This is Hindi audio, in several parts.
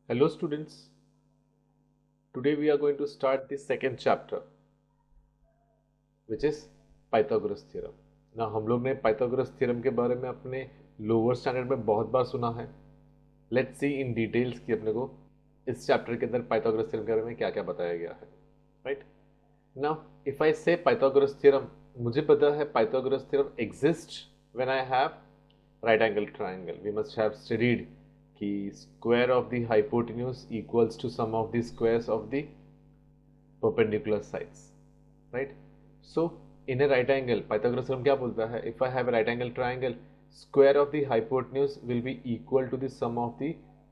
Hello students, today we are going to start the second chapter which is Pythagoras theorem. ना हम लोग ने पाइथागोरस थ्योरम के बारे में अपने लोअर स्टैंडर्ड में बहुत बार सुना है. लेट्स सी इन डिटेल्स कि अपने को इस चैप्टर के अंदर पाइथागोरस थ्योरम के बारे में क्या क्या बताया गया है. राइट नाउ इफ आई से पाइथागोरस थ्योरम, मुझे पता है Pythagoras theorem exist when I have right angle triangle. We must have studied कि square of the hypotenuse equals to sum of the squares of the perpendicular sides. Right so in a right angle, Pythagoras theorem क्या बोलता है? If I have a right angle triangle, square of the hypotenuse will be equal to the sum of the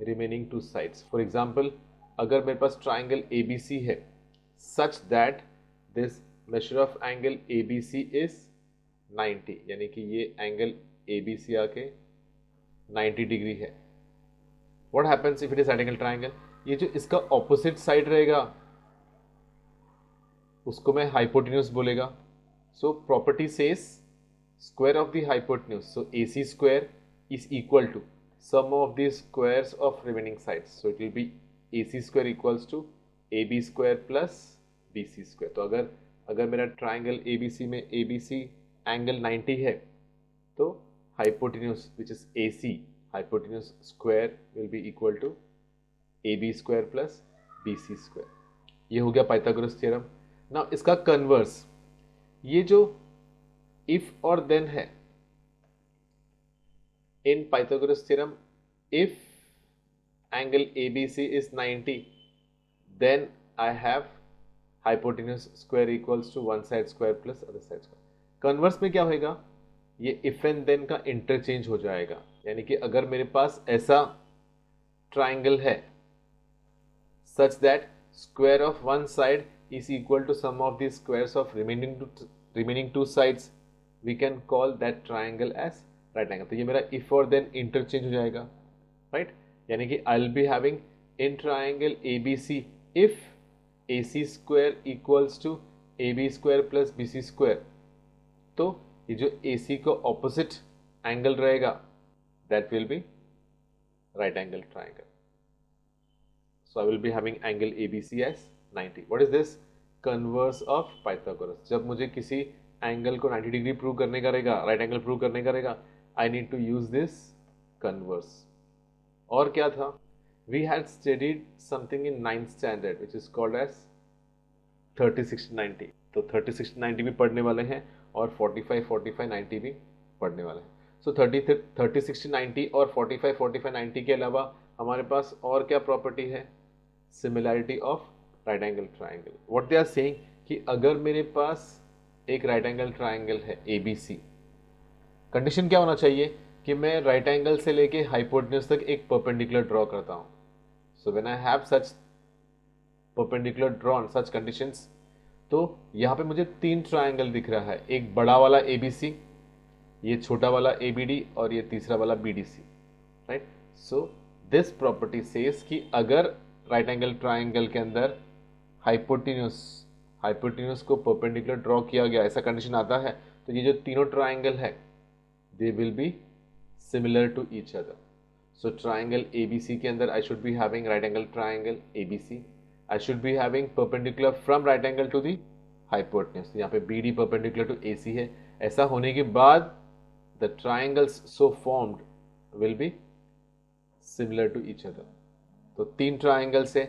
remaining two sides. For example, अगर मेरे पास triangle ABC है such that this measure of angle ABC is 90, यानी कि ये angle ABC आके 90 डिग्री है. What happens if it is right angle triangle? ये जो इसका opposite side रहेगा उसको मैं hypotenuse बोलेगा. So property says square of the hypotenuse, so AC square is equal to sum of the squares of remaining sides. So it will be AC square equals to AB square plus BC square. तो अगर मेरा triangle ABC में ABC angle 90 है तो hypotenuse which is AC hypotenuse square will be equal to AB square plus BC square. ये हो गया पाइथागोरस थ्योरम. नाउ इसका कन्वर्स, ये जो इफ और देन है in Pythagoras theorem, if angle ABC is 90 then I have hypotenuse square equals to one side square plus other side square. Converse में क्या होएगा? ये इफ एंड देन का इंटरचेंज हो जाएगा. यानी कि अगर मेरे पास ऐसा ट्राइंगल है such that square of one side is equal to sum of the squares of remaining two sides, we can call that triangle as right angle. तो ये मेरा if और then interchange हो जाएगा. right? यानी कि I'll be having in triangle ABC if AC square equals to AB square plus BC square, तो ये जो AC को opposite angle रहेगा that will be right angle triangle. So I will be having angle ABC as 90. What is this? Converse of Pythagoras. जब मुझे किसी एंगल को 90 डिग्री प्रूव करने का रहेगा, राइट एंगल प्रूव करने का रहेगा, I need to use this converse. और क्या था? We had studied something in 9th standard which is called as 30-60-90. तो 30-60-90 भी पढ़ने वाले हैं और 45-45-90 भी पढ़ने वाले हैं. सो 30-60-90 और 45-45-90 के अलावा हमारे पास और क्या प्रॉपर्टी है? Similarity of right angle triangle. What they are saying कि अगर मेरे पास एक राइट एंगल ट्राइंगल है ABC, कंडीशन क्या होना चाहिए कि मैं राइट एंगल से लेके हाइपोटेन्यूज तक एक परपेंडिकुलर ड्रॉ करता हूं. सो when I have such perpendicular drawn such conditions, तो यहां पे मुझे तीन ट्राइंगल दिख रहा है. एक बड़ा वाला ABC, ये छोटा वाला ABD और ये तीसरा वाला BDC. Right so this property says कि अगर राइट एंगल ट्राइंगल के अंदर हाइपोटेन्यूज को परपेंडिकुलर ड्रॉ किया गया, ऐसा कंडीशन आता है, तो ये जो तीनों ट्राइंगल है they will be similar to each other. So triangle ABC के अंदर I should be having right angle triangle ABC. I should be having perpendicular from right angle to the hypotenuse. यहाँ पे BD परपेंडिकुलर टू AC है. ऐसा होने के बाद the triangles so formed will be similar to each other. तो तीन ट्राइंगल्स है,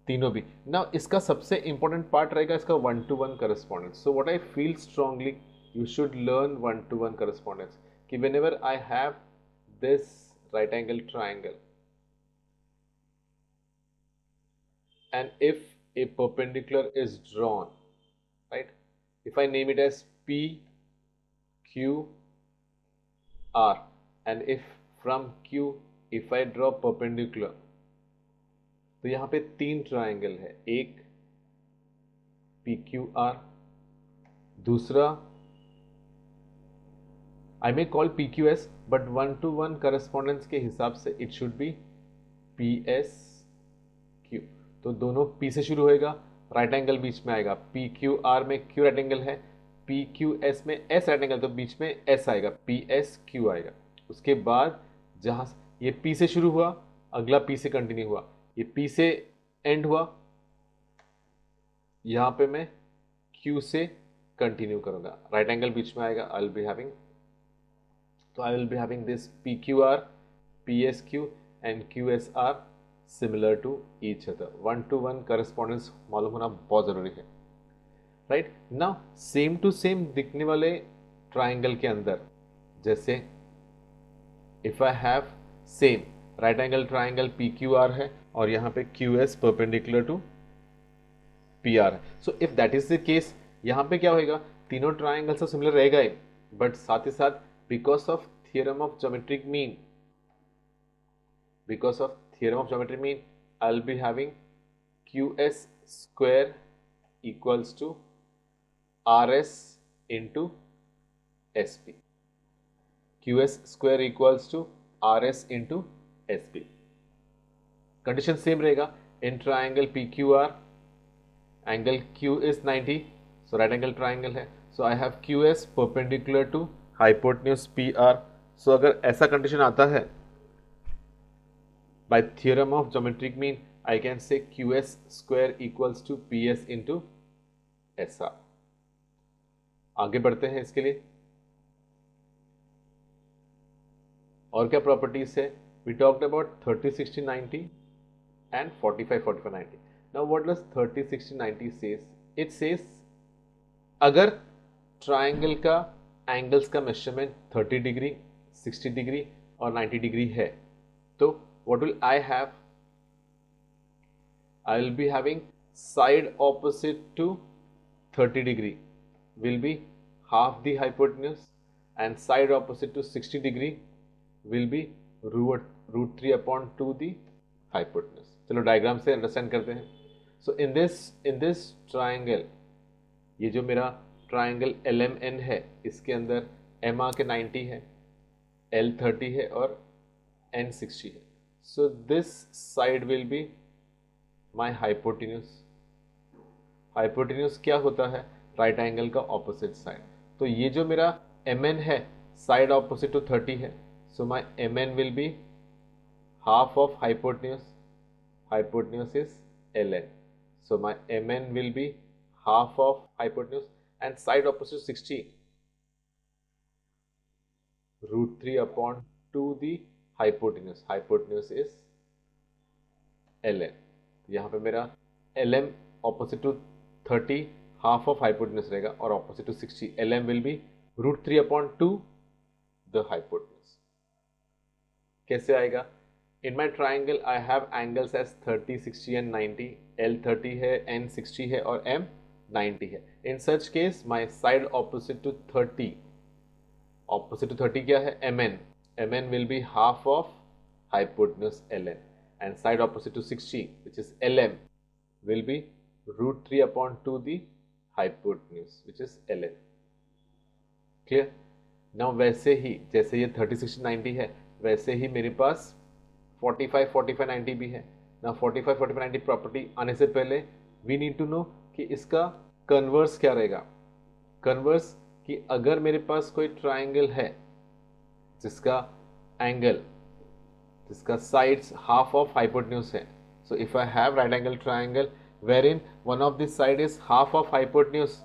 तीनों भी. नाउ इसका सबसे इंपॉर्टेंट पार्ट रहेगा इसका 1-to-1 correspondence. So what I feel strongly you should learn 1-to-1 correspondence कि whenever I have this right angle triangle and if a perpendicular is drawn, right, if I name it as P Q R, and if from Q if I draw perpendicular, तो यहां पे तीन ट्राइंगल है. एक PQR, दूसरा I may call PQS, but 1-to-1 correspondence के हिसाब से इट शुड बी PSQ. तो दोनों P से शुरू होएगा, राइट एंगल बीच में आएगा. PQR में Q राइट एंगल है, PQS में S राइट एंगल, तो बीच में S आएगा, PSQ आएगा. उसके बाद जहां ये P से शुरू हुआ, अगला P से कंटिन्यू हुआ, ये P से एंड हुआ, यहाँ पे मैं Q से कंटिन्यू करूंगा, राइट एंगल बीच में आएगा, आई विल बी हैविंग, तो I will be having this PQR, PSQ and QSR similar to each other, 1-to-1 correspondence मालूम होना बहुत जरूरी है, right. Now same to same दिखने वाले ट्राइंगल के अंदर, जैसे if I have same right angle triangle PQR है और यहाँ पे QS परपेंडिकुलर टू PR है, so if that is the case, यहाँ पे क्या होगा, तीनों ट्राइंगल से सिमिलर रहेगा ही, बट साथ ही साथ because of theorem of geometric mean, because of theorem of geometry mean, I'll be having QS square equals to RS into SP. QS square equals to RS into SP. Condition same रहेगा, in triangle PQR, angle Q is 90, so right angle triangle है, so I have QS perpendicular to hypotenuse PR. So अगर ऐसा condition आता है, by theorem of geometric mean, I can say QS square equals to PS into SR. आगे बढ़ते हैं इसके लिए, और क्या प्रॉपर्टीज है, we talked about 30, 60, 90 and 45, 45, 90. Now what does 30, 60, 90 says? It says अगर ट्राइंगल का एंगल्स का मेजरमेंट 30 डिग्री, 60 डिग्री और 90 डिग्री है, तो what will I have? I will be having side opposite to 30 degree will be half the hypotenuse and side opposite to 60 degree will be root 3 upon 2 the hypotenuse. चलो डायग्राम से अंडरस्टैंड करते हैं. So in this triangle, ये जो मेरा ट्राइंगल LMN है, इसके अंदर M आके 90 है, L 30 है और N 60 है. So this side will be my hypotenuse. Hypotenuse क्या होता है, राइट एंगल का ऑपोजिट साइड. तो ये जो मेरा MN है, साइड ऑपोजिट टू 30 है, so my MN will be half of hypotenuse. Hypotenuse is LN. So my MN will be half of hypotenuse and side opposite 60, root 3 upon 2 the hypotenuse. Hypotenuse is LN. यहाँ पे मेरा LM opposite to 30 half of hypotenuse रहेगा और opposite to 60 LM will be root 3 upon 2 the hypotenuse. कैसे आएगा? In my triangle I have angles as 30, 60 and 90. L 30 है, N 60 है और M 90 है. In such case my side opposite to 30, opposite to 30 क्या है? MN. MN will be half of hypotenuse LN and side opposite to 60 which is LM will be root 3 upon 2 the hypotenuse which is LN. Clear? Now वैसे ही जैसे ये 30, 60, 90 है, वैसे ही मेरे पास 45, 45, 90 भी है. Now 45, 45, 90 प्रॉपर्टी आने से पहले we need to know कि इसका कन्वर्स क्या रहेगा. कन्वर्स कि अगर मेरे पास कोई ट्राइंगल है जिसका एंगल, जिसका साइड्स हाफ ऑफ हाइपोटेन्यूज है, so if I have right angle triangle where in one of this side is half of hypotenuse,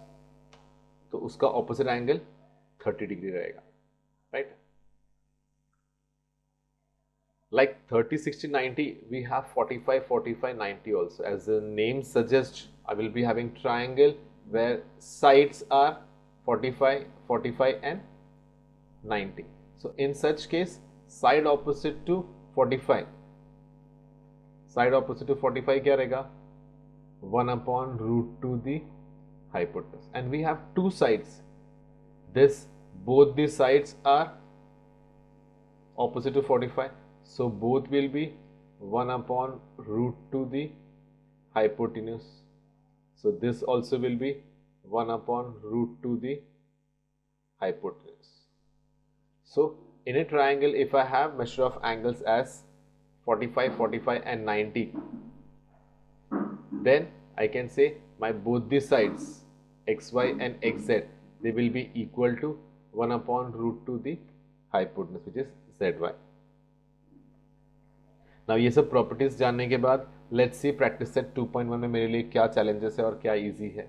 तो उसका ऑपोजिट एंगल 30 डिग्री रहेगा, right. Like 30, 60, 90, we have 45, 45, 90 also. As the name suggests, I will be having triangle where sides are 45, 45 and 90. So in such case, side opposite to 45, side opposite to 45 क्या रहेगा? 1 upon root 2 the hypotenuse. And we have two sides. Both the sides are opposite to 45. So both will be 1 upon root 2 the hypotenuse. So this also will be 1 upon root 2 the hypotenuse. So in a triangle, if I have measure of angles as 45, 45 and 90, then I can say my both the sides xy and xz, they will be equal to 1 upon root 2 the hypotenuse which is zy. ना ये सब प्रॉपर्टीज जानने के बाद लेट्स सी प्रैक्टिस सेट 2.1 में मेरे लिए क्या चैलेंजेस है और क्या इजी है,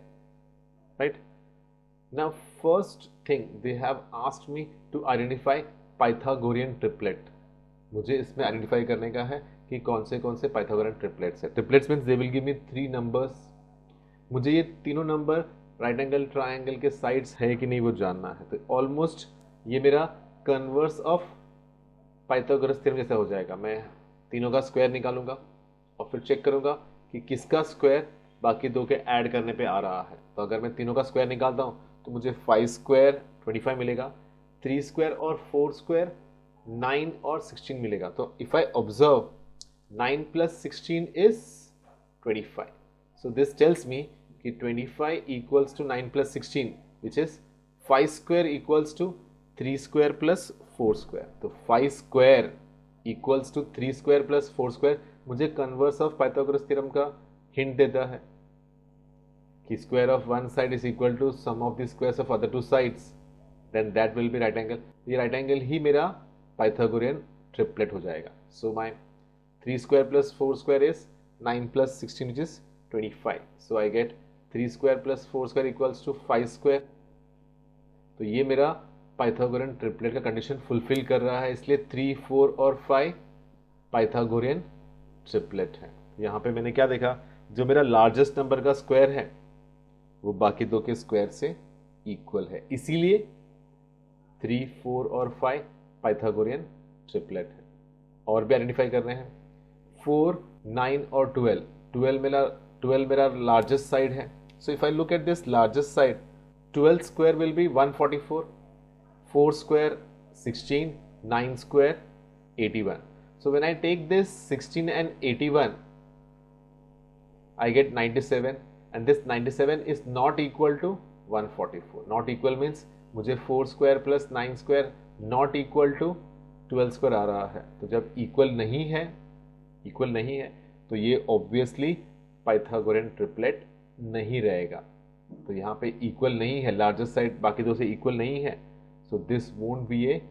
right. Now first thing they have asked me to identify Pythagorean triplet. मुझे इसमें आइडेंटिफाई करने का है कि कौन से पाइथागोरियन ट्रिपलेट्स है। Triplets means they will give me 3 numbers. मुझे ये तीनों नंबर राइट एंगल ट्राइंगल के साइड्स है कि नहीं वो जानना है। तो ऑलमोस्ट ये मेरा कन्वर्स ऑफ पाइथागोरस थ्योरम जैसा हो जाएगा। मैं तीनों का स्क्वायर निकालूंगा और फिर चेक करूंगा कि किसका स्क्वायर बाकी दो के ऐड करने पे आ रहा है। तो अगर मैं तीनों का स्क्वायर निकालता हूँ तो मुझे 5 स्क्वायर 25 मिलेगा, 3 स्क्वायर और 4 स्क्वायर 9 और 16 मिलेगा। तो if I observe 9 plus 16 is 25. So this tells me कि 25 equals to 9 plus 16 which is 5 square equals to 3 square plus 4 square. तो 5 square equals to 3 square plus 4 square मुझे कन्वर्स ऑफ पाइथागोरस थ्योरम का हिंट देता है कि square of one side is equal to sum of the squares of other two sides, then that will be right angle. ये राइट एंगल ही मेरा पाइथागोरियन ट्रिपलेट हो जाएगा। सो माई 3 square plus 4 square is 9 plus 16 which is 25. So I get 3 square plus 4 square equals to 5 square. तो ये मेरा पाइथागोरियन ट्रिपलेट का कंडीशन फुलफिल कर रहा है, इसलिए 3, 4 और 5 पाइथागोरियन ट्रिपलेट है। यहाँ पे मैंने क्या देखा, जो मेरा लार्जेस्ट नंबर का स्क्वायर है वो बाकी दो के स्क्वायर से इक्वल है, इसीलिए 3, 4 और 5 पाइथागोरियन ट्रिपलेट है। और भी आइडेंटिफाई कर रहे हैं 4, 9 और 12 मेरा लार्जेस्ट साइड है। So if I look at this largest side, 12 square will be 144, 4 square 16, 9 square 81. So when I take this 16 and 81, I get 97 and this 97 is not equal to 144. Not equal means मुझे 4 square plus 9 square not equal to 12 square आ रहा है। तो जब इक्वल नहीं है तो ये ऑब्वियसली पाइथागोरियन ट्रिपलेट नहीं रहेगा। तो यहाँ पे इक्वल नहीं है, लार्जेस्ट साइड बाकी दो से इक्वल नहीं है, so this won't be A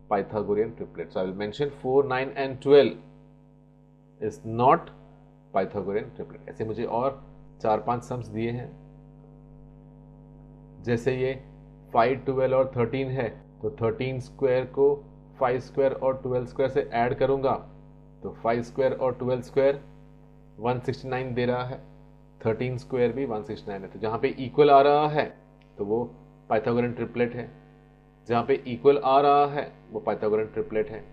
Pythagorean triplet. So I will mention 4, 9 and 12 is not Pythagorean triplet. ऐसे मुझे और 4-5 सम्स दिए हैं, जैसे ये 5, 12 और 13 है तो 13 स्क्वायर को 5 स्क्वायर और 12 स्क्वायर से ऐड करूंगा तो 5 स्क्वायर और 12 स्क्वायर 169 दे रहा है, 13 स्क्वायर भी 169 है। तो जहां पे इक्वल आ रहा है तो वो पाइथागोरियन ट्रिपलेट है, जहां पे इक्वल आ रहा है वो पाइथागोरियन ट्रिपलेट है।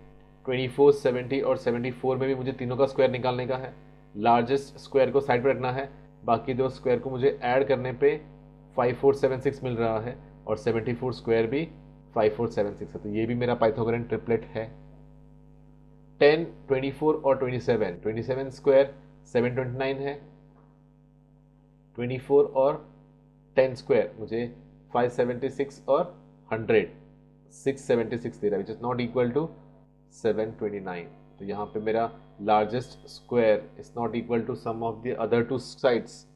24, 70 और 74 में भी मुझे तीनों का स्क्वायर निकालने का है। लार्जेस्ट स्क्वायर को साइड पर रखना है, बाकी दो स्क्वायर को मुझे ऐड करने पे 5476 मिल रहा है और 74 स्क्वायर भी 5476 है। तो ये भी मेरा पाइथागोरियन ट्रिपलेट है। 10, 24 और 27 स्क्वायर 729 है, 24 और 10 स्क्वायर मुझे 576 और 100 676 दे रहा है, which is not equal to 729। तो यहाँ पे मेरा largest square is not equal to sum of the other two sides.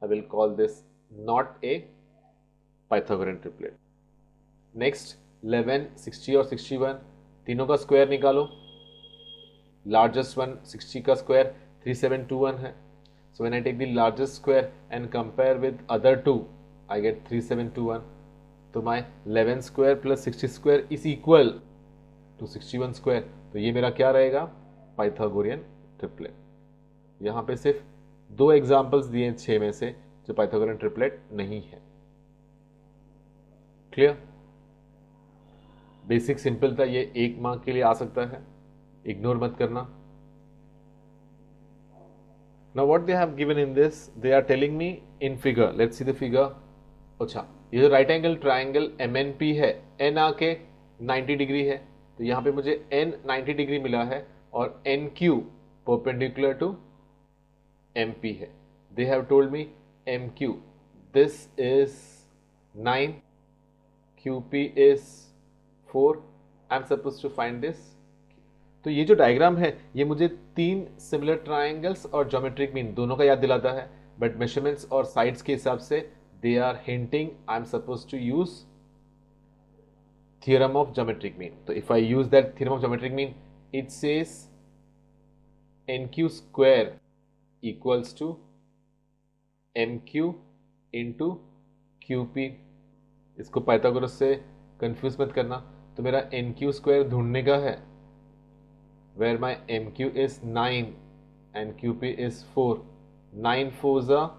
I will call this not a Pythagorean triplet. Next 11, 60 और 61 तीनों का स्क्वायर निकालो। लार्जेस्ट वन 60 का स्क्वायर 3721 है। So when I take the largest square and compare with other two, I get 3721. तो my 11 square plus 60 square is equal to 61 square. तो ये मेरा क्या रहेगा, पाइथागोरियन ट्रिपलेट। यहाँ पे सिर्फ 2 एग्जाम्पल्स दिए 6 में से जो पाइथागोरियन ट्रिपलेट नहीं है। क्लियर? बेसिक सिंपल था, ये 1 मार्क के लिए आ सकता है, इग्नोर मत करना। Now what they have given in this, they are telling me in figure, let's see the figure. अच्छा, ये जो राइट एंगल ट्राइंगल MNP है, N आके 90 डिग्री है, तो यहाँ पे मुझे N 90 डिग्री मिला है और NQ परपेंडिकुलर टू MP है। They have told me MQ, this is 9, QP is 4. I'm supposed to find this. तो ये जो डायग्राम है ये मुझे 3 सिमिलर ट्राइंगल्स और ज्योमेट्रिक मीन दोनों का याद दिलाता है, बट मेजरमेंट्स और साइड्स के हिसाब से they are hinting I am suppose to use theorem of geometric mean. तो if I use that theorem of geometric mean, it says NQ square equals to MQ into QP। इसको पाइथागोरस से कंफ्यूज मत करना। तो मेरा NQ स्क्वायर ढूंढने का है, where my MQ is 9 and QP is 4. 9 4s are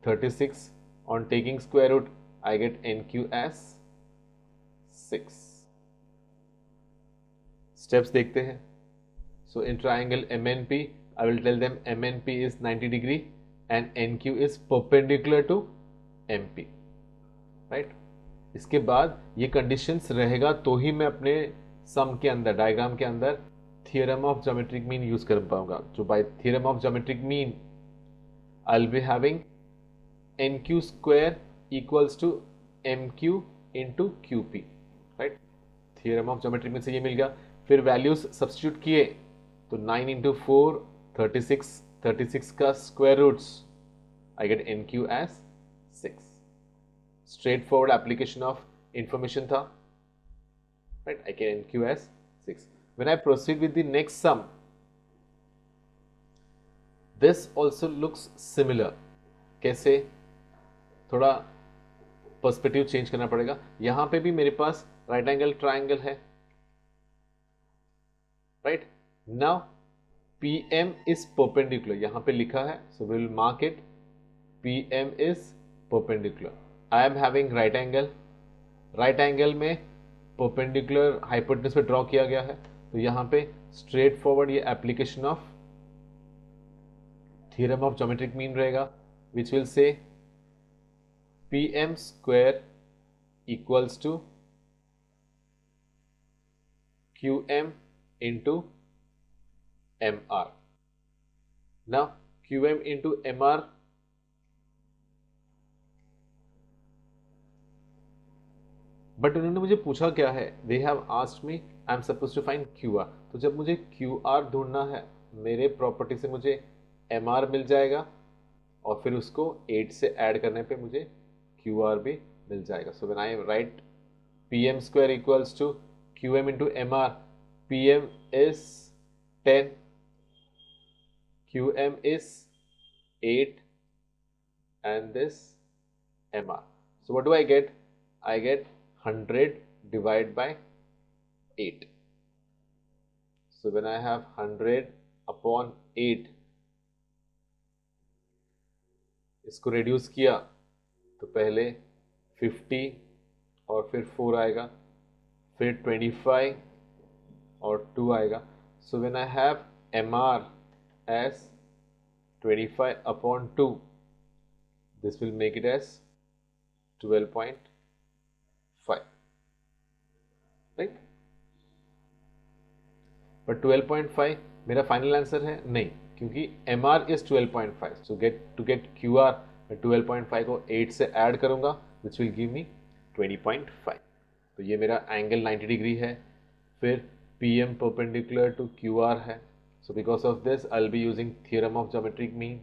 36. On taking square root, I get NQ as 6. Steps देखते हैं। So in triangle MNP, I will tell them MNP is 90 degree and NQ is perpendicular to MP, right? इसके बाद ये कंडीशंस रहेगा तो ही मैं अपने सम के अंदर, डायग्राम के अंदर theorem of geometric mean use कर पाऊंगा। जो by theorem of geometric mean I will be having NQ square equals to MQ into QP, right? Theorem of geometric mean से ये मिल गया। फिर वैल्यूज सब्स्टिट्यूट किए तो 9 इंटू 4 36, 36 का square roots, I get NQ as 6। Straight forward application of information था, right? I can NQ as 6. When I proceed with the next sum, this also looks similar. कैसे? थोड़ा पर्सपेक्टिव चेंज करना पड़ेगा। यहां पे भी मेरे पास राइट एंगल ट्राइंगल है, right? Now PM is perpendicular, यहां पे लिखा है, so we will mark it. PM is perpendicular. I am having right angle. Right angle में परपेंडिकुलर हाइपोटेन्यूज पे ड्रॉ किया गया है, तो यहां पे स्ट्रेट फॉरवर्ड ये application of theorem of geometric mean रहेगा, which will say PM square equals to QM into MR। Now QM into MR, but उन्होंने मुझे पूछा क्या है, they have asked me I am suppose to find QR। तो जब मुझे QR ढूंढना है, मेरे प्रॉपर्टी से मुझे MR मिल जाएगा और फिर उसको 8 से ऐड करने पे मुझे QR भी मिल जाएगा। So when I write PM square equals to QM into MR, PM is 10, QM is 8 and this MR. So what do I get? I get 100 divided by 8. So when I have 100 upon 8, इसको reduce किया तो पहले 50 और फिर 4 आएगा, फिर 25 और 2 आएगा। So when I have MR as 25 upon 2, this will make it as 12.5, right? But 12.5 मेरा फाइनल आंसर है नहीं, क्योंकि MR is 12.5. So to get QR मैं 12.5 को 8 से ऐड करूंगा, which will give me 20.5. तो ये मेरा एंगल 90 डिग्री है। फिर PM perpendicular to QR है। So because of this, I'll be using theorem of geometric mean,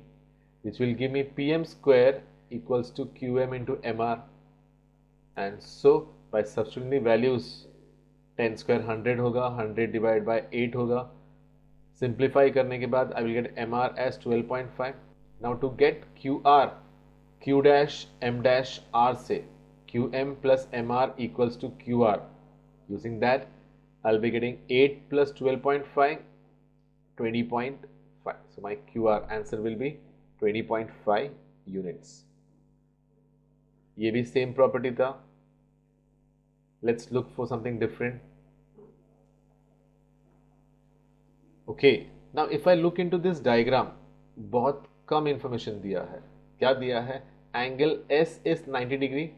which will give me PM square equals to QM into MR. And so by substituting the values, 10 square 100 होगा, 100 divided by 8 होगा। Simplify करने के बाद I will get MR as 12.5. Now to get QR, Q dash M dash R से QM plus MR equals to QR. Using that, I'll be getting 8 plus 12.5, 20.5. So my QR answer will be 20.5 units. ये भी same property था. Let's look for something different. Okay, now if I look into this diagram, बहुत कम information दिया है। क्या दिया है? Angle S is 90 degree,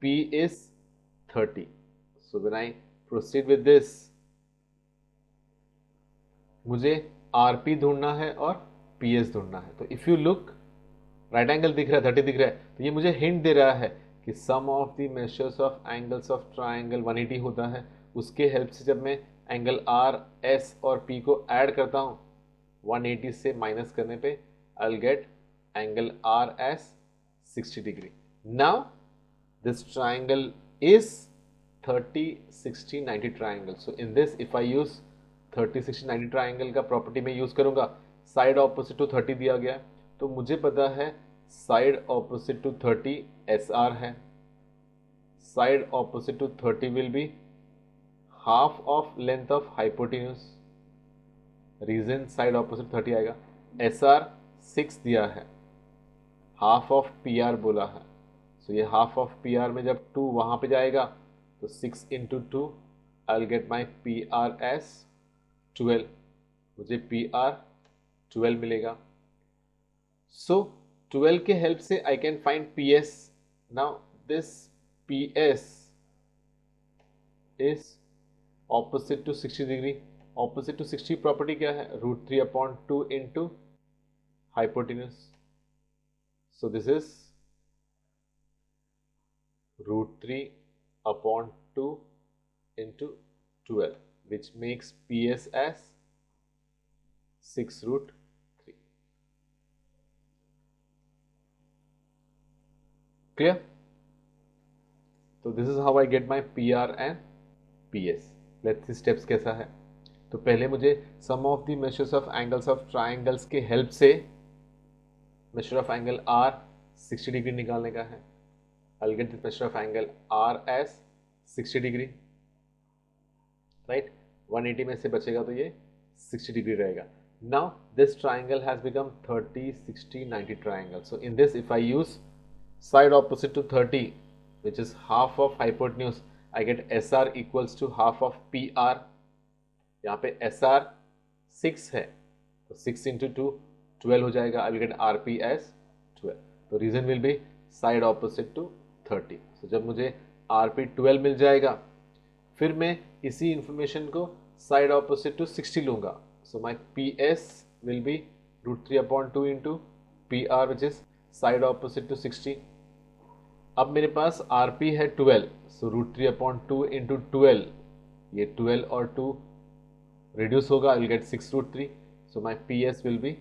P is 30. So when I proceed with this, मुझे RP ढूंढना है और PS ढूंढना है। तो if you look, right angle दिख रहा है, 30 दिख रहा है, तो ये मुझे हिंट दे रहा है कि sum of the measures of angles of triangle 180 होता है। उसके हेल्प से जब मैं एंगल R, S और P को ऐड करता हूँ, 180 से माइनस करने पे I will get angle R as 60 degree. Now this triangle is 30, 60, 90 triangle. So in this, if I use 30 60 90 triangle का प्रॉपर्टी में यूज करूंगा. साइड ऑपोजिट टू 30 दिया गया है, तो मुझे पता है साइड ऑपोजिट टू 30 SR है. Side opposite to 30 will be half of length of hypotenuse. Reason side opposite 30 आएगा. SR 6 दिया है, हाफ ऑफ PR बोला है, सो ये हाफ ऑफ PR में जब 2 वहां पे जाएगा तो 6 into 2 I will get my PR S 12. मुझे PR 12 मिलेगा. सो 12 के हेल्प से I can find PS. Now this PS is opposite to 60 degree. Opposite to 60 property क्या है? √3/2 into hypotenuse. So this is √3/2 into 12, which makes PS as 6√3. Clear? So this is how I get my PR and PS. Let's see steps कैसा है. तो पहले मुझे sum of the measures of angles of triangles के हेल्प से measure of angle R 60 degree निकालने का है. I'll get the measure of angle R as 60 degree. Right, 180 में से बचेगा तो ये 60 डिग्री रहेगा. Now this triangle has become 30 60 90 triangle. So in this if I use side opposite to 30 which is half of hypotenuse, I get SR equals to half of PR. यहाँ पे SR 6 है तो 6 into 2 12 हो जाएगा. I will get RP as 12. तो reason will be side opposite to 30. So जब मुझे RP 12 मिल जाएगा फिर मैं इसी इंफॉर्मेशन को साइड ऑपोजिट टू 60 लूंगा. So my PS will be √3/2 into PR which is side opposite to 60. अब मेरे पास RP है 12, सो √3/2 इंटू 12, ये 12 और 2 रिड्यूस होगा, आई will gate 6√3. So my PS will B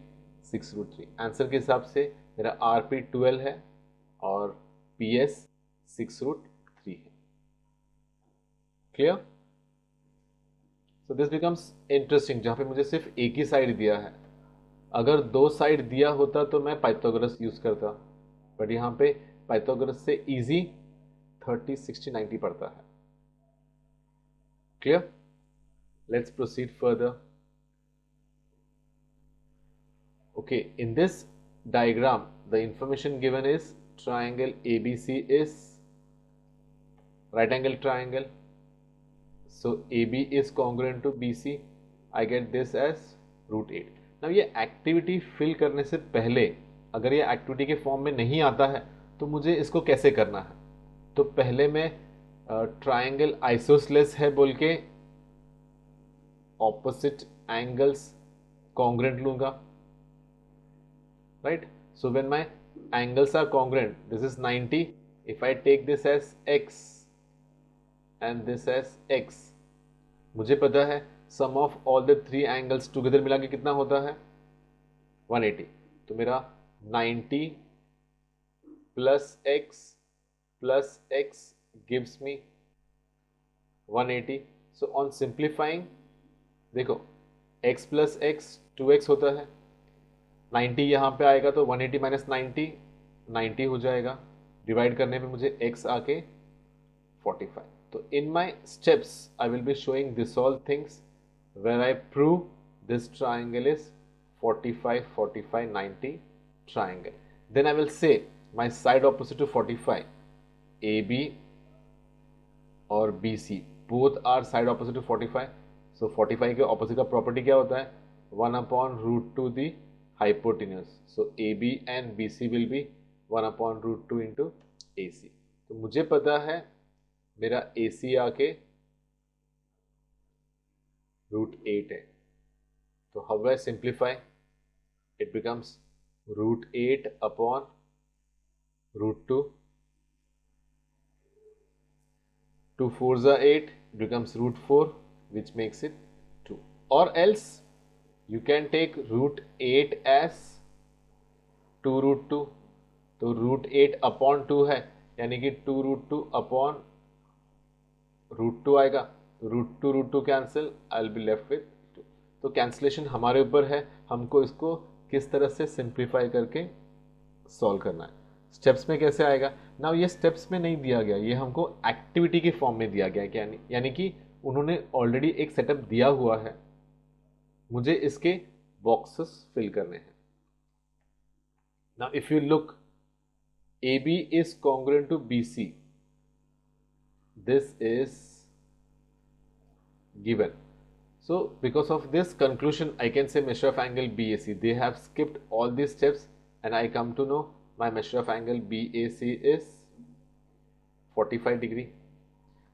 6√3. Answer के हिसाब से मेरा RP 12 है और PS 6√3 है. Clear? So this becomes interesting जहां पे मुझे सिर्फ एक ही साइड दिया है. अगर दो साइड दिया होता तो मैं पाइथागोरस यूज करता, बट यहाँ पे पाइथागोरस से इजी 30 60 90 पड़ता है. Clear? Let's proceed further. Okay, in this diagram the information given is triangle ABC is right angle triangle, so AB is congruent to BC. I get this as √8. now ये एक्टिविटी फिल करने से पहले अगर ये एक्टिविटी के फॉर्म में नहीं आता है तो मुझे इसको कैसे करना है. तो पहले मैं ट्राइंगल आइसोसेलेस है बोल के ऑपोजिट एंगल्स कॉन्ग्रुएंट लूंगा. right, so when my angles are congruent, this is 90, if I take this as x and this as x, मुझे पता है sum of all the three angles together मिला के कितना होता है 180. तो मेरा 90 plus x gives me 180. so on simplifying देखो x plus x 2x होता है, 90 यहाँ पे आएगा तो 180 माइनस 90 हो जाएगा. डिवाइड करने पे मुझे x आके 45. तो in my steps I will be showing this all things where I prove this triangle is 45 45 90 triangle. Then I will say my side opposite to 45 AB और BC both are side opposite to 45. So 45 के ऑपोजिट का प्रॉपर्टी क्या होता है 1/√2 दी hypotenuse. So AB and BC will be 1/√2 into AC. तो मुझे पता है मेरा AC आके √8 है. तो how do I simplify? It becomes √8/√2. 2 4s are 8, it becomes √4, which makes it 2. Or else you can take √8 as 2√2. तो √8/2 है यानी कि 2√2/√2 आएगा. तो √2 cancel, I will be left with 2. तो कैंसिलेशन हमारे ऊपर है, हमको इसको किस तरह से सिंप्लीफाई करके सॉल्व करना है। स्टेप्स में कैसे आएगा? नाउ ये स्टेप्स में नहीं दिया गया, ये हमको एक्टिविटी के फॉर्म में दिया गया है, यानी कि उन्होंने ऑलरेडी एक सेटअप दिया हुआ है, मुझे इसके बॉक्सेस फिल करने हैं। Now if you look, AB is congruent to BC. This is given. So because of this conclusion, I can say measure of angle BAC. They have skipped all these steps and I come to know my measure of angle BAC is 45 degree.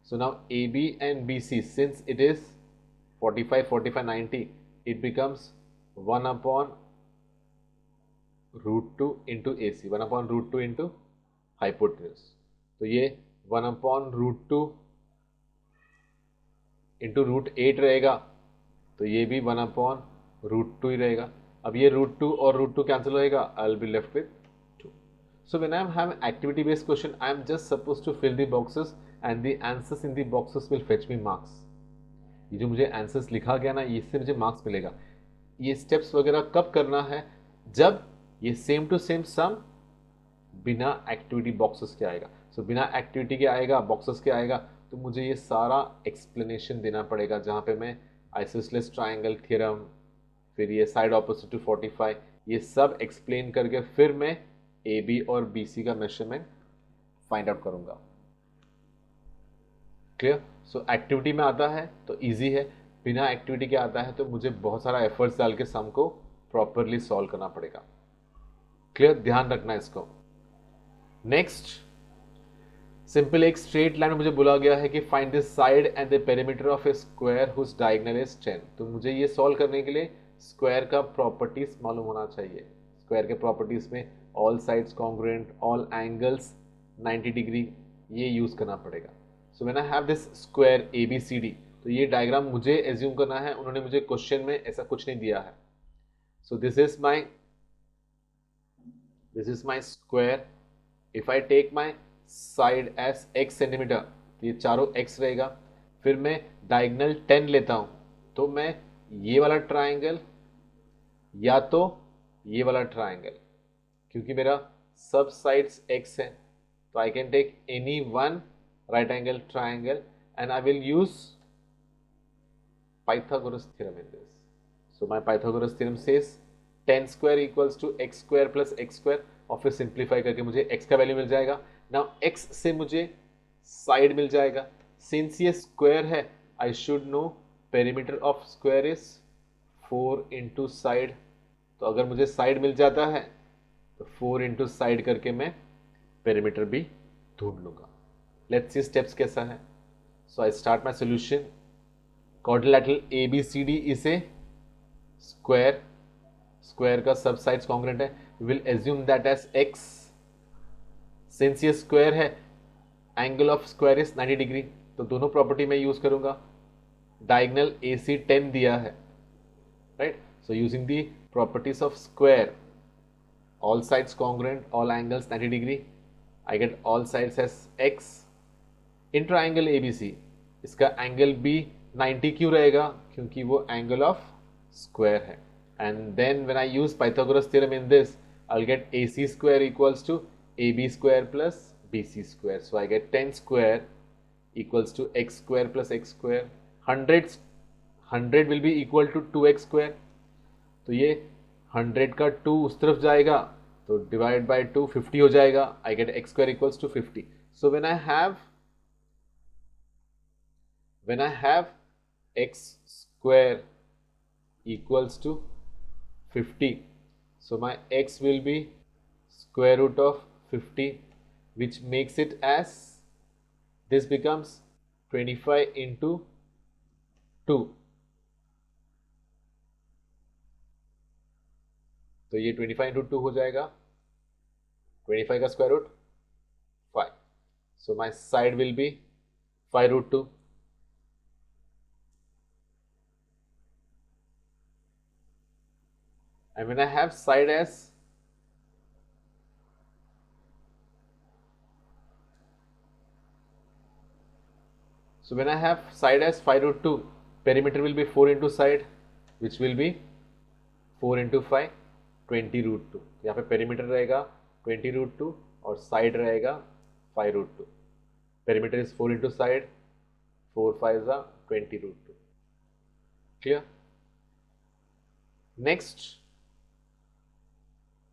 So now AB and BC, since it is 45, 45, 90, it becomes 1 upon root 2 into A C, 1 upon root 2 into hypotenuse. तो ये 1 अपॉन रूट 2 इंटू रूट 8 रहेगा, तो ये भी 1 अपॉन रूट 2 ही रहेगा। अब ये रूट 2 और रूट 2 कैंसिल होएगा, I will be left with 2। So when I have activity based question, I am just suppose to fill the boxes and the answers in the boxes will fetch me marks. ये जो मुझे आंसर्स लिखा गया ना, इससे मुझे मार्क्स मिलेगा। ये स्टेप्स वगैरह कब करना है? जब ये सेम टू सेम सम बिना एक्टिविटी बॉक्सेस के आएगा। सो बिना एक्टिविटी के आएगा, बॉक्सेस के आएगा, तो मुझे ये सारा एक्सप्लेनेशन देना पड़ेगा, जहाँ पे मैं आइसोसेलेस ट्रायंगल थ्योरम, फिर ये साइड ऑपोजिट टू 45, ये सब एक्सप्लेन करके फिर मैं AB और BC का मेजरमेंट फाइंड आउट करूंगा। क्लियर? सो एक्टिविटी में आता है तो इजी है, बिना एक्टिविटी के आता है तो मुझे बहुत सारा एफर्ट्स डाल के सम को प्रॉपरली सॉल्व करना पड़ेगा। क्लियर? ध्यान रखना इसको। नेक्स्ट, सिंपल एक स्ट्रेट लाइन मुझे बोला गया है कि find the side and the perimeter of a square whose diagonal is 10। तो मुझे ये सॉल्व करने के लिए स्क्वायर का प्रॉपर्टीज मालूम होना चाहिए। स्क्वायर के प्रॉपर्टीज में all sides congruent, all angles 90 degree, ये यूज करना पड़ेगा। सो when I have this square ABCD, तो ये डायग्राम मुझे एज्यूम करना है, उन्होंने मुझे क्वेश्चन में ऐसा कुछ नहीं दिया है। So this is my square. If I take my side as x centimetre, तो ये चारों x रहेगा। फिर मैं डायगोनल 10 लेता हूं, तो मैं ये वाला ट्राइंगल या तो ये वाला ट्राइंगल, क्योंकि मेरा सब साइड्स x है, तो I can take any one right angle triangle and I will use Pythagoras theorem in this. So my Pythagoras theorem says 10 square equals to x square plus x square, और फिर सिंप्लीफाई करके मुझे x का वैल्यू मिल जाएगा। नाउ x से मुझे साइड मिल जाएगा। सिंस ये स्क्वायर है, I should know perimeter of square is 4 into side. तो अगर मुझे साइड मिल जाता है तो 4 इंटू साइड करके मैं पेरीमीटर भी ढूंढ लूंगा। लेट्स सी स्टेप्स कैसा है। So I start my solution. Quadrilateral ABCD is a square, square का सब साइड्स कॉन्ग्रुएंट है, we will assume that as x। Since ये स्क्वायर है, angle of square is 90 degree, तो दोनों प्रॉपर्टी में यूज करूंगा। डायगोनल AC 10 दिया है, right? So using the properties of square, all sides congruent, all angles 90 degree, I get all sides as x। In triangle ABC, इसका एंगल भी 90 क्यों रहेगा? क्योंकि वो एंगल ऑफ स्क्वायर है। And then when I use Pythagoras theorem in this, I'll get AC square equals to AB square plus BC square. So I get 10 square equals to x square plus x square. 100 will be equal to 2x square. तो ये 100 का 2 उस तरफ जाएगा, तो divide by 2 50 हो जाएगा। I get x square equals to 50. So when I have x square equals to 50, so my x will be square root of 50, which makes it as, this becomes 25 into 2, तो ये 25 into 2 हो जाएगा, 25 का square root 5, so my side will be 5 root 2. And when I have side as, so when I have side as 5 root 2, perimeter will be 4 into side, which will be 4 into 5 20√2. यहाँ पे पेरीमीटर रहेगा 20√2 और साइड रहेगा 5√2. Perimeter is 4 into side, 4 5 20√2. Clear? Next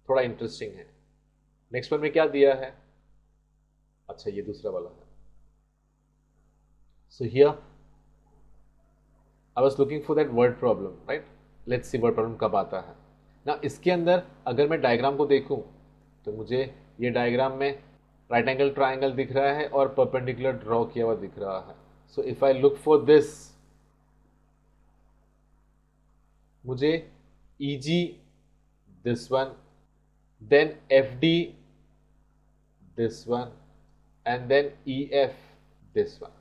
थोड़ा इंटरेस्टिंग है. नेक्स्ट वन में क्या दिया है? अच्छा, ये दूसरा वाला है. So here I was looking for that word problem, right? Let's C word problem कब आता है ना. इसके अंदर अगर मैं डायग्राम को देखूं तो मुझे ये डायग्राम में राइट एंगल ट्राइंगल दिख रहा है और परपेंडिकुलर ड्रॉ किया हुआ दिख रहा है. So if I look for this, मुझे EG this one, then FD this one, and then EF this one.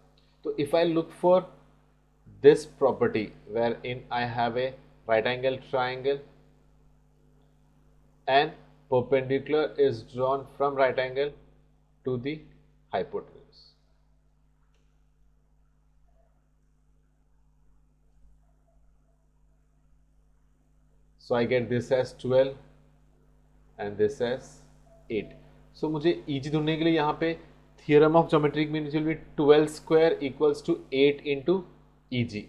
So if I look for this property wherein I have a right angle triangle and perpendicular is drawn from right angle to the hypotenuse. So I get this as 12 and this as 8. So मुझे EG ढूंढने के लिए यहाँ पे theorem of geometric mean will be 12 square equals to 8 into EG.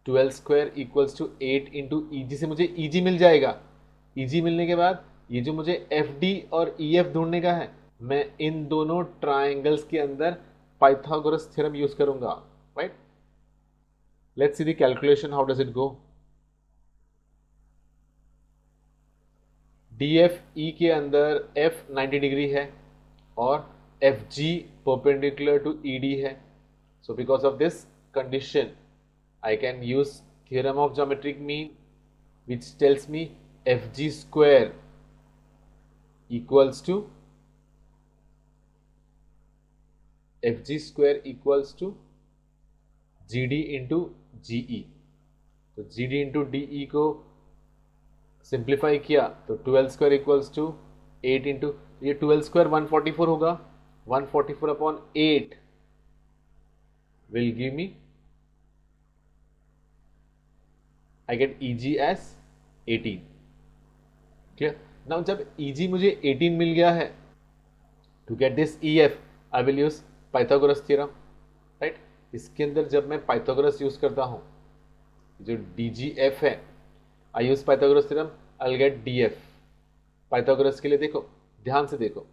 12 square equals to 8 into EG से मुझे EG मिल जाएगा. EG मिलने के बाद ये जो मुझे FD और EF ढूंढने का है, मैं इन दोनों ट्राइंगल्स के अंदर पाइथागोरस थ्योरम यूज करूंगा, right? Let's see the calculation, how does it go. DFE के अंदर F 90 डिग्री है और FG परपेंडिकुलर टू ED है. So because of this condition I can use theorem of geometric mean which tells me FG square equals to GD into GE. तो GD इंटू DE को सिंप्लीफाई किया तो 12 स्क्वायर इक्वल्स टू 8 इंटू, ये 12 स्क्वायर 144 होगा. 144 upon 8 will give me, I get EG as 18. Clear? Now जब EG मुझे 18 मिल गया है, to get this EF I will use Pythagoras theorem, right? इसके अंदर जब मैं पाइथागोरस यूज करता हूं, जो DGF है, I use Pythagoras theorem, I will get DF. Pythagoras के लिए देखो, ध्यान से देखो,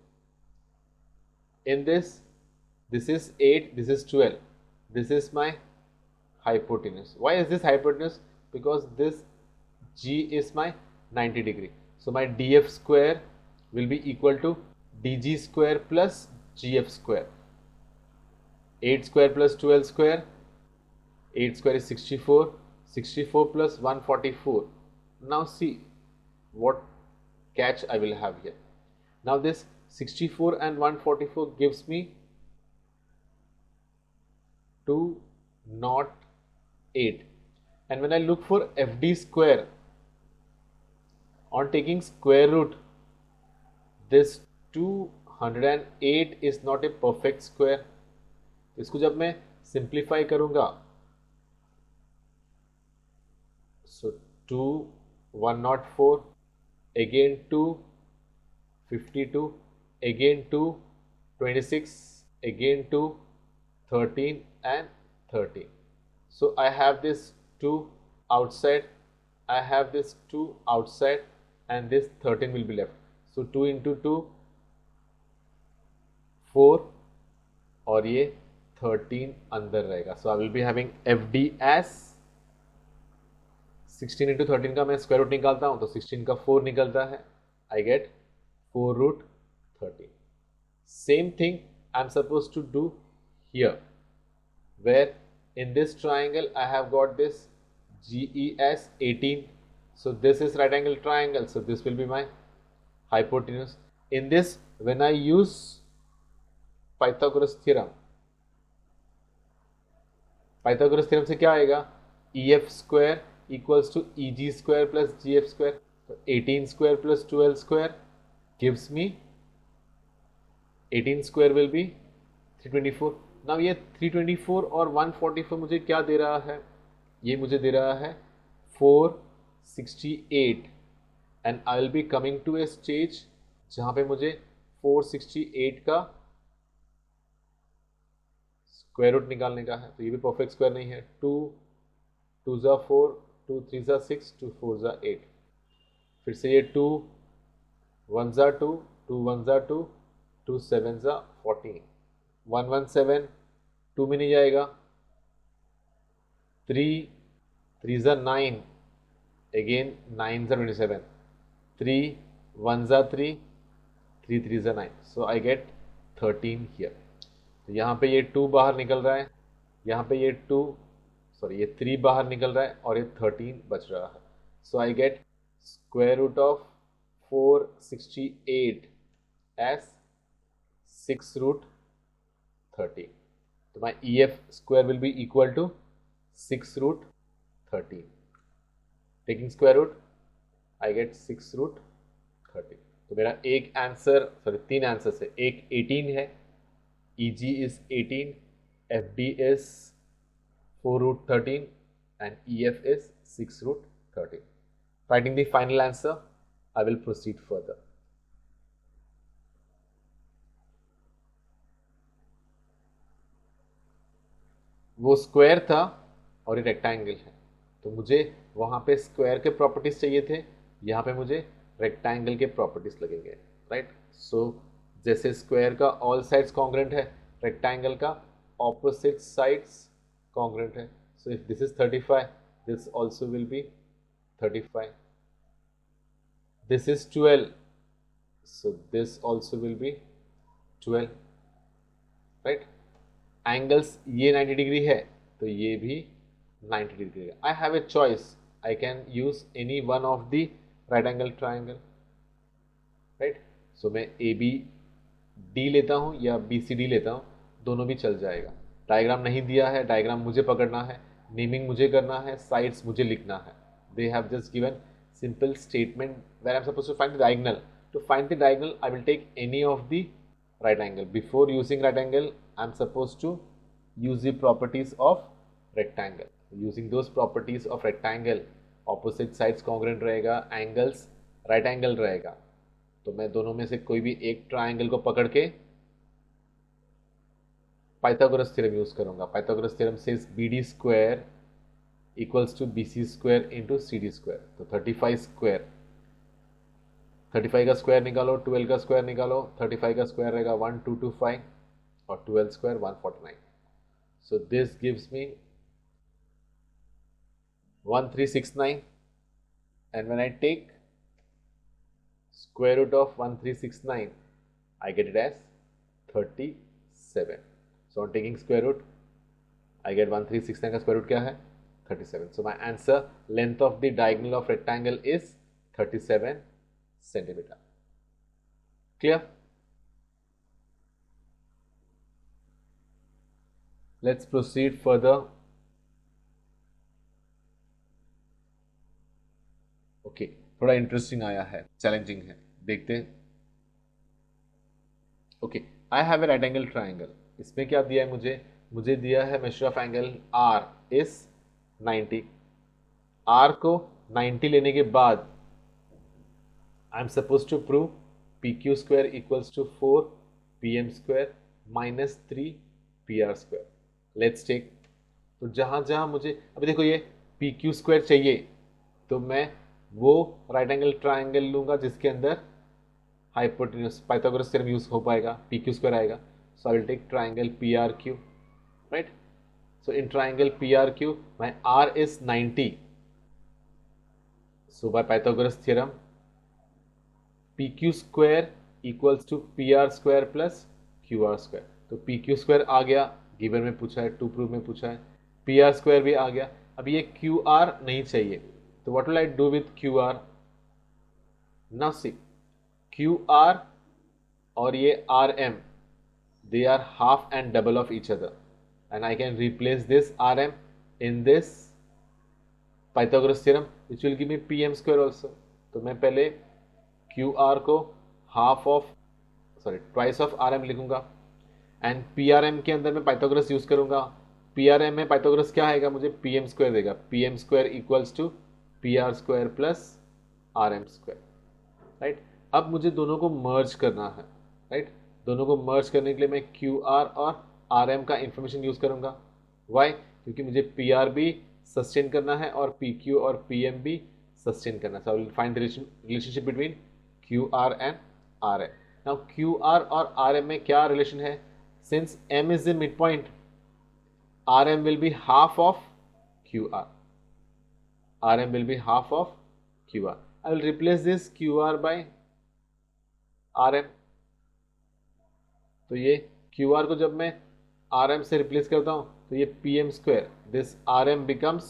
in this is 8, this is 12, this is my hypotenuse. Why is this hypotenuse? Because this G is my 90 degree. So my DF square will be equal to DG square plus GF square. 8 square plus 12 square, 8 square is 64, 64 plus 144. Now see what catch I will have here. Now this 64 and 144 gives me 208. And when I look for FD square, on taking square root, this 208 is not a perfect square. इसको जब मैं सिंप्लीफाई करूंगा, so 2 104, again 2 52, again 2 26, again 2 13 and 13. So I have this 2 outside, I have this 2 outside, and this 13 will be left. So 2 into 2 4 और ये 13 अंदर रहेगा. So I will be having FD as 16 into 13 का मैं स्क्वायर रूट निकालता हूं तो 16 का 4 निकलता है. I get 4 root 13. Same thing I am suppose to do here, where in this triangle I have got this GE as 18. So this is right angle triangle, so this will be my hypotenuse. In this, when I use Pythagoras theorem, Pythagoras theorem से क्या आएगा? EF square equals to EG square plus GF square. So 18 square plus 12 square gives me 18 square will be 324. Now ये 324 और 144 मुझे क्या दे रहा है? ये मुझे दे रहा है 4 468 and I will be coming to a stage जहां पे मुझे 468 का स्क्वायर रूट निकालने का है। तो ये भी परफेक्ट स्क्वायर नहीं है। 2 2 ज़ा 4, 2 3 ज़ा 6, 2 4 ज़ा 8। फिर से ये 2 1 ज़ा 2, 2 1 ज़ा 2, 2 7 ज़ा 14, 117 2 में नहीं जाएगा। 3 3 ज़ा 9, अगेन 9 ज़ा 27, 3 1 ज़ा 3, 3 3 ज़ा 9, सो आई गेट 13 हियर। तो यहाँ पे ये 2 बाहर निकल रहा है, यहाँ पे ये 3 बाहर निकल रहा है और ये 13 बच रहा है। So I get square root of 468 as 6 root 13। तो माई EF square will be equal to 6 root 13. Taking square root, I get 6 root 13. तो मेरा तीन आंसर है। एक 18 है, EG is 18, FD is 4 root 13 and EF is 6 root 13. Writing the final answer, I will proceed further. वो स्क्वायर था और ये रेक्टेंगल है, तो मुझे वहाँ पे स्क्वायर के प्रॉपर्टीज चाहिए थे, यहाँ पे मुझे रेक्टेंगल के प्रॉपर्टीज लगेंगे, राइट। सो जैसे स्क्वायर का ऑल साइड्स कॉन्ग्रेंट है, रेक्टेंगल का ऑपोजिट साइड्स कॉन्ग्रेंट है। So if this is 35, this also will be 35। This is 12, so this also will be 12, right. Angles ये 90 डिग्री है तो ये भी 90 डिग्री है। I have a choice, I can use any one of the right angle triangle, right. So मैं ABD लेता हूँ या BCD लेता हूँ, दोनों भी चल जाएगा। डायग्राम नहीं दिया है, डायग्राम मुझे पकड़ना है, नेमिंग मुझे करना है, साइड्स मुझे लिखना है। They have just given simple statement where I am supposed to find the diagonal. To find the diagonal I will take any of the right angle. Before using right angle, I am supposed to use the properties of rectangle. Using those properties of rectangle, opposite sides congruent रहेगा, angles right angle रहेगा, तो मैं दोनों में से कोई भी एक ट्राइंगल को पकड़ के पाइथागोरस थ्योरम यूज करूंगा। Pythagoras theorem says BD square equals to BC square into CD square। तो 35 स्क्वायर, 35 का स्क्वायर निकालो, 12 का स्क्वायर निकालो, 35 का स्क्वायर रहेगा 1225 और 12 square 149। So this gives me 1369 and when I take square root of 1369 I get it as 37। So on taking square root I get 1369 का स्क्वायर रूट क्या है 37। So my answer, length of the diagonal of rectangle is 37 centimeter. Clear? Let's proceed further. Okay, थोड़ा इंटरेस्टिंग आया है, चैलेंजिंग है, देखते हैं। Okay, I have a right angle triangle. इसमें क्या दिया है मुझे दिया है major of angle R is 90। R को 90 लेने के बाद I am supposed to prove PQ square equals to 4 PM square minus 3 PR square. Let's take, तो जहाँ मुझे अभी देखो ये PQ square चाहिए, तो मैं वो राइट एंगल ट्राइंगल लूंगा जिसके अंदर हाइपोटेन्यूज पाइथागोरस थ्योरम यूज हो पाएगा, PQ square आएगा। So I will take triangle PRQ, right. So in triangle PRQ my R is 90, so by Pythagoras theorem PQ square equals to PR square plus QR square। तो PQ square आ गया, गिवन में पूछा है, टू प्रूफ में पूछा है, PR square भी आ गया। अब ये QR नहीं चाहिए, तो what will I do with QR? Now see, QR और ये RM, they are half and double of each other and I can replace this RM in this Pythagoras theorem which will give me PM square also। तो मैं पहले QR को ट्वाइस ऑफ RM लिखूंगा एंड PRM के अंदर मैं पाइथागोरस यूज करूंगा। PRM में पाइथागोरस क्या आएगा, मुझे PM स्क्वायर देगा। PM square equals to P R square plus R M square, right. अब मुझे दोनों को मर्ज करना है, राइट। दोनों को मर्ज करने के लिए मैं क्यू आर और आर एम का इंफॉर्मेशन यूज करूंगा। वाई? क्योंकि मुझे पी आर भी सस्टेन करना है और पी क्यू और पी एम भी सस्टेन करना है। So I will find the relationship between Q R and R M. Now Q R और आर एम में क्या रिलेशन है? Since M is the mid point, R M will be half of Q R, rm will be half of qr. I will replace this qr by rm. तो ये qr को जब मैं rm से रिप्लेस करता हूं तो ये pm square, this rm becomes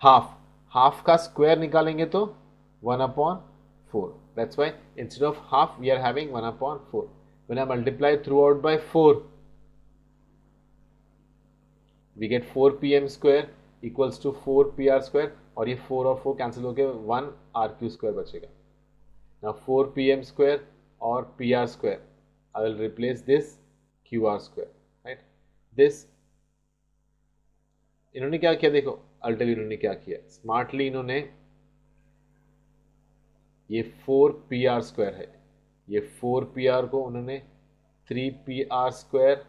half, half का स्क्वायर निकालेंगे तो 1/4. That's why instead of half we are having 1/4. When I multiply throughout by 4, we get 4 pm square equals to 4 pr square, और ये 4 और 4 कैंसिल होकर 1 आर क्यू स्क्वायर बचेगा। नाउ 4 पी एम स्क्वायर और P R square, I will replace this Q R square, right. This इन्होंने क्या किया, देखो अल्टरली इन्होंने क्या किया, स्मार्टली इन्होंने ये 4 पी आर स्क्वायर है, ये 4 पी आर को उन्होंने 3 P R square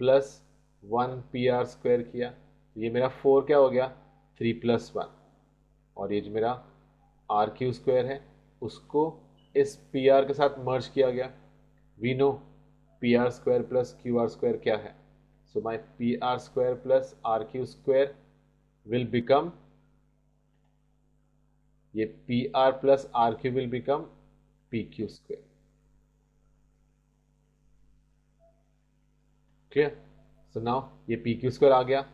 plus 1 P R square किया। ये मेरा 4 क्या हो गया, 3 + 1, और ये जो मेरा आर क्यू स्क्वायर है उसको इस पी आर के साथ मर्ज किया गया। We know P R square plus Q R square क्या है, so my P R square plus R Q square will become, ये P R plus R Q will become P Q square. Clear? So now ये पी क्यू स्क्वायर आ गया।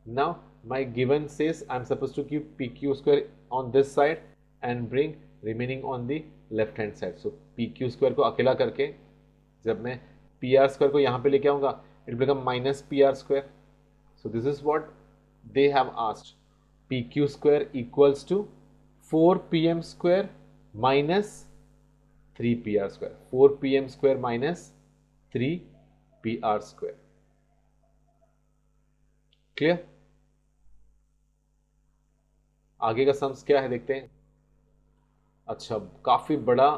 Now my given says I'm supposed to keep pq square on this side and bring remaining on the left hand side. So pq square को अकेला करके जब मैं pr square को यहाँ पे लेके आऊँगा, it will become minus pr square. So this is what they have asked. pq square equals to 4 pm square minus 3 pr square. 4 pm square minus 3 pr square. Clear? आगे का सम्स क्या है देखते हैं। अच्छा, काफी बड़ा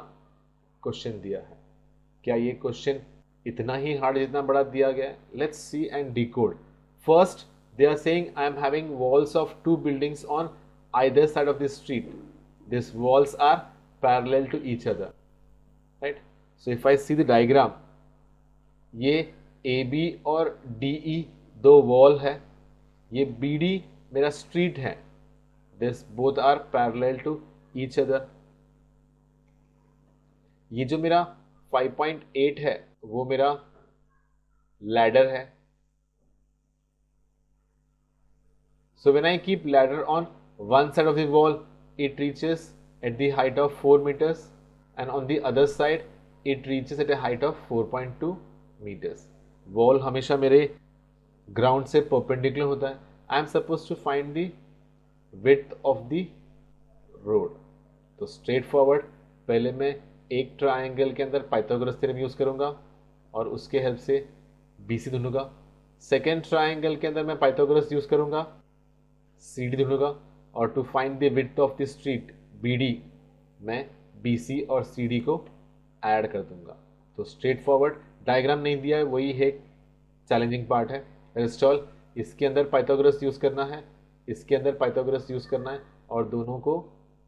क्वेश्चन दिया है। क्या ये क्वेश्चन इतना ही हार्ड जितना बड़ा दिया गया है? Let's see and decode. First they are saying I am having walls of 2 buildings on either side of the street, this walls are parallel to each other, right. So if I see the diagram, ये ए बी और डी ई 2 वॉल है, ये बी डी मेरा स्ट्रीट है, this both are parallel to each other. ये जो मेरा 5.8 है वो मेरा लैडर है। So when I keep ladder on one side of the wall, it reaches at the height of 4 meters, and on the other side it reaches at a height of 4.2 meters. Wall हमेशा मेरे ground से perpendicular होता है। I am supposed to find the width of the road. तो स्ट्रेट फॉरवर्ड पहले मैं एक ट्राइंगल के अंदर पाइथागोरस थ्योरम यूज करूंगा और उसके हेल्प से BC ढूंढूंगा। सेकेंड ट्राइंगल के अंदर मैं पाइथागोरस यूज करूंगा, CD ढूंढूंगा, और to find the width of the street BD मैं BC और CD को ऐड कर दूंगा। तो स्ट्रेट फॉरवर्ड डायग्राम नहीं दिया है, वही है चैलेंजिंग पार्ट है। रेस्टॉल इसके अंदर पाइथागोरस यूज करना है, इसके अंदर पाइथागोरस यूज करना है, और दोनों को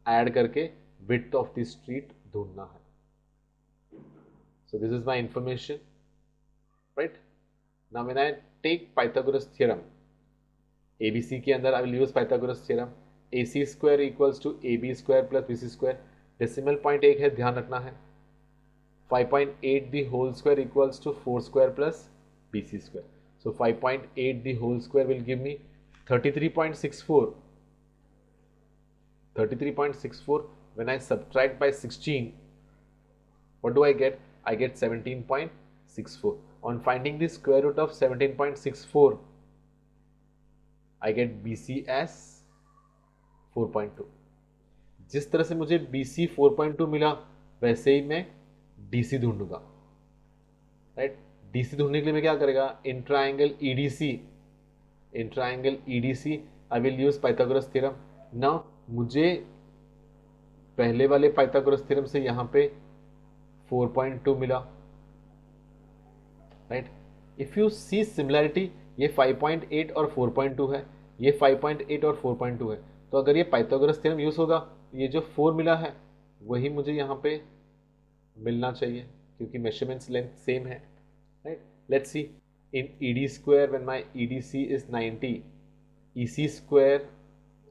ऐड करके विड्थ ऑफ द स्ट्रीट ढूंढना है। So this is my information, right. Now when I take Pythagoras theorem, ABC के अंदर I will use Pythagoras theorem, AC square equals to AB square plus BC square. Decimal point 1 है, ध्यान रखना है। 5.8 the whole square equals to 4 square plus BC square. So 5.8 the whole square will give me 33.64. 33.64. When I subtract by 16, what do I get? I get 17.64. On finding the square root of 17.64, I get BC as 4.2. जिस तरह से मुझे BC 4.2 मिला, वैसे ही मैं DC ढूंढूंगा, राइट। DC ढूंढने के लिए मैं क्या करेगा, in triangle EDC, I will use Pythagoras theorem. ना मुझे पहले वाले पाइथागोरस थ्योरम से यहां पे 4.2 मिला, right. If you see similarity, ये 5.8 और 4.2 है, ये 5.8 और 4.2 है, तो अगर ये पाइथागोरस थ्योरम यूज होगा, ये जो 4 मिला है वही मुझे यहाँ पे मिलना चाहिए, क्योंकि मेजरमेंट्स लेंथ सेम है, right. Let's see in ED square when my EDC is 90, EC square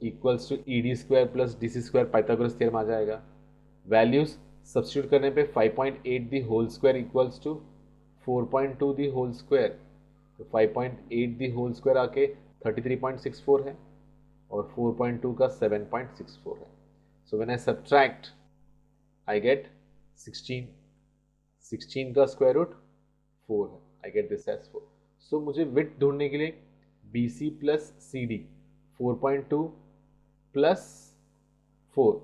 equals to ED square plus DC square, Pythagoras theorem आ जाएगा। वैल्यूज सब्स्टिट्यूट करने पे 5.8 the whole square equals to 4.2 the whole square, तो 5.8 दी होल स्क्वायर आके 33.64 है और 4.2 का 7.64 है। सो when I subtract I get 16, 16 का स्क्वायर रूट 4 है, आई गेट दिस एज 4। सो मुझे विड्थ ढूंढने के लिए BC plus CD 4.2 plus 4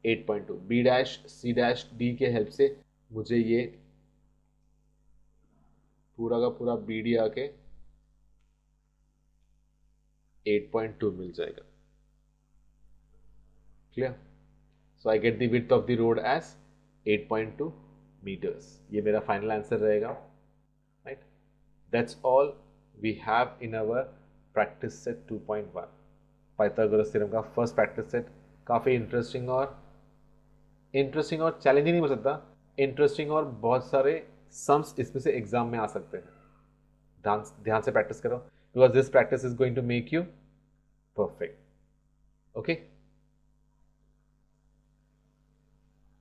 8.2, B dash C dash D के हेल्प से मुझे ये पूरा का पूरा BD आके 8.2 मिल जाएगा। Clear? So I get the width of the road as 8.2 meters। ये मेरा फाइनल आंसर रहेगा, right. That's all we have in our practice set 2.1, Pythagoras theorem का फर्स्ट प्रैक्टिस सेट। काफ़ी इंटरेस्टिंग और चैलेंजिंग नहीं हो सकता, इंटरेस्टिंग और बहुत सारे सम्स इसमें से एग्जाम में आ सकते हैं। ध्यान से प्रैक्टिस करो, because this practice is going to make you perfect. Okay.